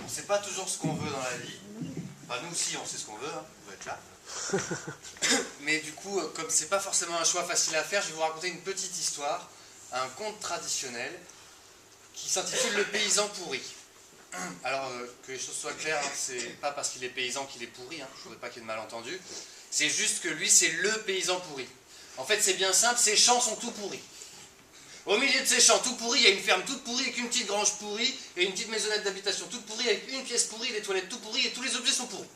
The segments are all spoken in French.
On sait pas toujours ce qu'on veut dans la vie. Enfin, nous aussi, on sait ce qu'on veut, hein. On veut être là. Mais du coup, comme c'est pas forcément un choix facile à faire, je vais vous raconter une petite histoire, un conte traditionnel, qui s'intitule Le paysan pourri. Alors, que les choses soient claires, hein, c'est pas parce qu'il est paysan qu'il est pourri, hein, je voudrais pas qu'il y ait de malentendu. C'est juste que lui, c'est le paysan pourri. En fait, c'est bien simple, ses champs sont tout pourris. Au milieu de ces champs tout pourris, il y a une ferme toute pourrie avec une petite grange pourrie et une petite maisonnette d'habitation toute pourrie avec une pièce pourrie, des toilettes tout pourries et tous les objets sont pourris.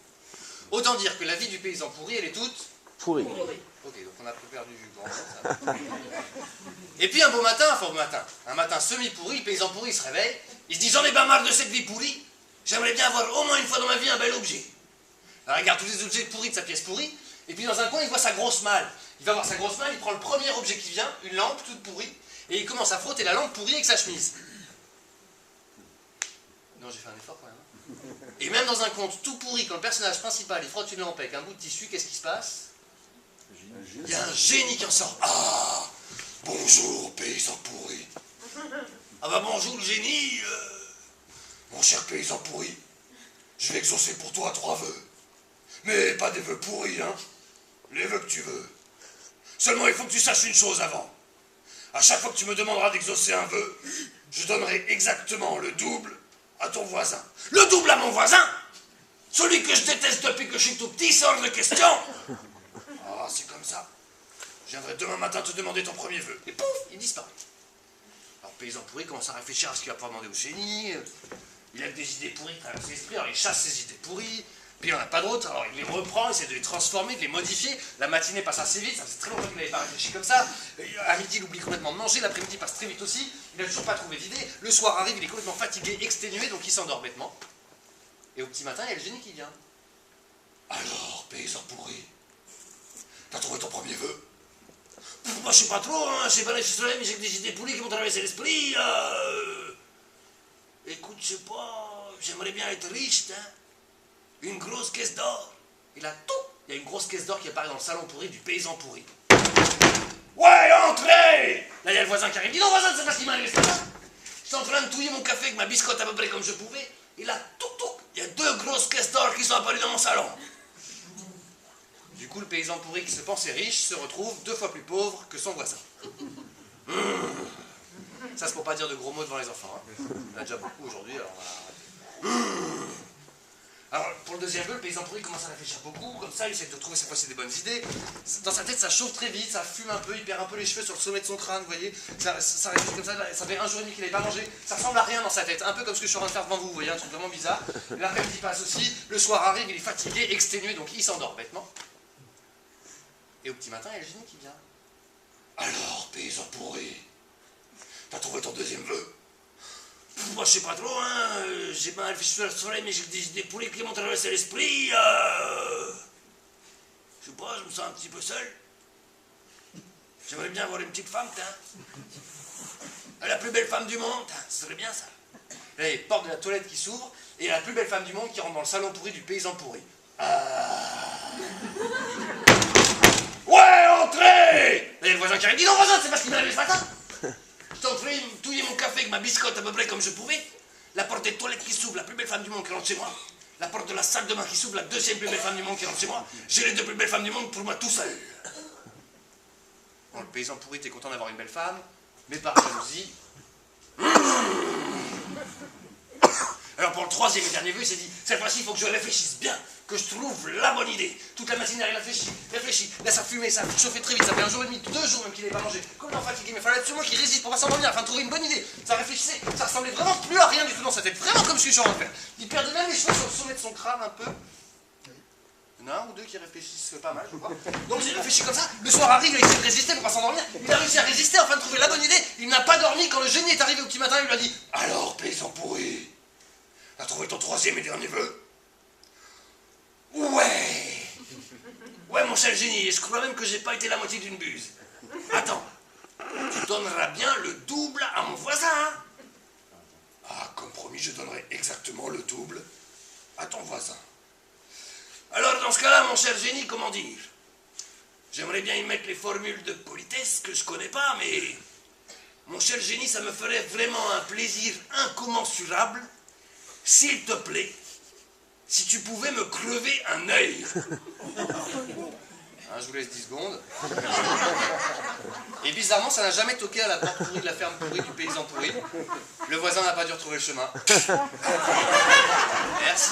Autant dire que la vie du paysan pourri, elle est toute pourrie. Ok, donc on a perdu du grand monde, ça. Et puis un beau matin, un matin semi-pourri, le paysan pourri se réveille, il se dit j'en ai pas marre de cette vie pourrie, j'aimerais bien avoir au moins une fois dans ma vie un bel objet. Alors il regarde tous les objets pourris de sa pièce pourrie, et puis dans un coin il voit sa grosse malle. Il va voir sa grosse malle, il prend le premier objet qui vient, une lampe toute pourrie, et il commence à frotter la lampe pourrie avec sa chemise. Non, j'ai fait un effort quand même. Et même dans un conte tout pourri, quand le personnage principal il frotte une lampe avec un bout de tissu, qu'est-ce qui se passe? Il y a un génie qui en sort. Ah, bonjour paysan pourri. Ah bah bonjour le génie. Mon cher paysan pourri, je vais exaucer pour toi 3 vœux. Mais pas des vœux pourris, hein. Les vœux que tu veux. Seulement il faut que tu saches une chose avant. À chaque fois que tu me demanderas d'exaucer un vœu, je donnerai exactement le double à ton voisin. Le double à mon voisin? Celui que je déteste depuis que je suis tout petit, c'est hors de question. Ah, c'est comme ça. Je viendrai demain matin te demander ton premier vœu. Et pouf, il disparaît. Alors le paysan pourri commence à réfléchir à ce qu'il va pouvoir demander au génie. Il a des idées pourries qui traversent l'esprit, alors il chasse ses idées pourries. Puis il n'en a pas d'autres, alors il les reprend, il essaie de les transformer, de les modifier. La matinée passe assez vite, ça faisait très longtemps qu'il n'avait pas réfléchi comme ça. À midi, il oublie complètement de manger, l'après-midi passe très vite aussi. Il n'a toujours pas trouvé d'idée. Le soir arrive, il est complètement fatigué, exténué, donc il s'endort bêtement. Et au petit matin, il y a le génie qui vient. Alors, paysan pourri, t'as trouvé ton premier vœu? Moi, je sais pas trop, hein, j'ai pas les soleil, mais j'ai que des idées pourries qui m'ont traversé l'esprit. Écoute, je sais pas, j'aimerais bien être riche, hein. Une grosse caisse d'or. Il a tout. Il y a une grosse caisse d'or qui apparaît dans le salon pourri du paysan pourri. Ouais, entrez! Là, il y a le voisin qui arrive. Dis donc, voisin, c'est pas ce qui m'arrive ce matin. J'étais en train de touiller mon café avec ma biscotte à peu près comme je pouvais. Et là, tout. Il y a 2 grosses caisses d'or qui sont apparues dans mon salon. Du coup, le paysan pourri qui se pensait riche se retrouve 2 fois plus pauvre que son voisin. Ça, c'est pour pas dire de gros mots devant les enfants. Hein. Il y en a déjà beaucoup aujourd'hui, alors voilà. Alors, pour le deuxième vœu, le paysan pourri commence à réfléchir beaucoup, comme ça, il essaie de trouver cette fois-ci des bonnes idées. Dans sa tête, ça chauffe très vite, ça fume un peu, il perd un peu les cheveux sur le sommet de son crâne, vous voyez. Ça réfléchit comme ça fait 1 jour et demi qu'il n'avait pas mangé. Ça ressemble à rien dans sa tête, un peu comme ce que je suis en train de faire devant vous, vous voyez, un truc vraiment bizarre. L'après-midi passe aussi, le soir arrive, il est fatigué, exténué, donc il s'endort bêtement. Et au petit matin, il y a le génie qui vient. Alors, paysan pourri, t'as trouvé ton deuxième vœu? Moi, je sais pas trop, hein. J'ai pas réfléchi sur le soleil, mais j'ai des idées pourries qui m'ont traversé l'esprit. Je sais pas, je me sens un petit peu seul. J'aimerais bien avoir une petite femme, la plus belle femme du monde, ce serait bien ça. Là, il y a une porte de la toilette qui s'ouvre, et il y a la plus belle femme du monde qui rentre dans le salon pourri du paysan pourri. Ouais, entrez! Là, il y a le voisin qui arrive. Dis donc, voisin, c'est pas ce qui m'est arrivé ce matin. J'étais en train de touiller mon café avec ma biscotte à peu près comme je pouvais. La porte des toilettes qui s'ouvre, la plus belle femme du monde qui rentre chez moi. La porte de la salle de bain qui s'ouvre, la deuxième plus belle femme du monde qui rentre chez moi. J'ai les 2 plus belles femmes du monde pour moi tout seul. Bon, le paysan pourri était content d'avoir une belle femme, mais par jalousie. Alors pour le 3e et dernier vœu, il s'est dit, cette fois-ci, il faut que je réfléchisse bien, que je trouve la bonne idée. Toute la matinée, il réfléchit. Là, ça fumait, ça chauffait très vite, ça fait 1 jour et demi, 2 jours même qu'il n'avait pas mangé. Complètement fatigué, mais il fallait absolument qu'il résiste pour pas s'endormir, afin de trouver une bonne idée. Ça réfléchissait, ça ressemblait vraiment plus à rien du tout dans sa tête, vraiment comme ce que je suis en train de faire. Il perdait même les cheveux sur le sommet de son crâne un peu. Il y en a 1 ou 2 qui réfléchissent pas mal, je crois. Donc j'ai réfléchi comme ça, le soir arrive, il a essayé de résister pour pas s'endormir. Il a réussi à résister afin de trouver la bonne idée. Il n'a pas dormi quand le génie est arrivé au petit matin, il lui a dit « Alors, paysan pourri, t'as trouvé ton 3e et dernier vœu? » Ouais, mon cher génie, je crois même que j'ai pas été la moitié d'une buse. Attends, tu donneras bien le double à mon voisin, hein? Ah, comme promis, je donnerai exactement le double à ton voisin. Alors, dans ce cas-là, mon cher génie, comment dire? J'aimerais bien y mettre les formules de politesse que je connais pas, mais mon cher génie, ça me ferait vraiment un plaisir incommensurable, s'il te plaît, si tu pouvais me crever un œil. Hein, je vous laisse 10 secondes. Et bizarrement, ça n'a jamais toqué à la porte pourrie de la ferme pourrie du paysan pourri. Le voisin n'a pas dû retrouver le chemin. Merci.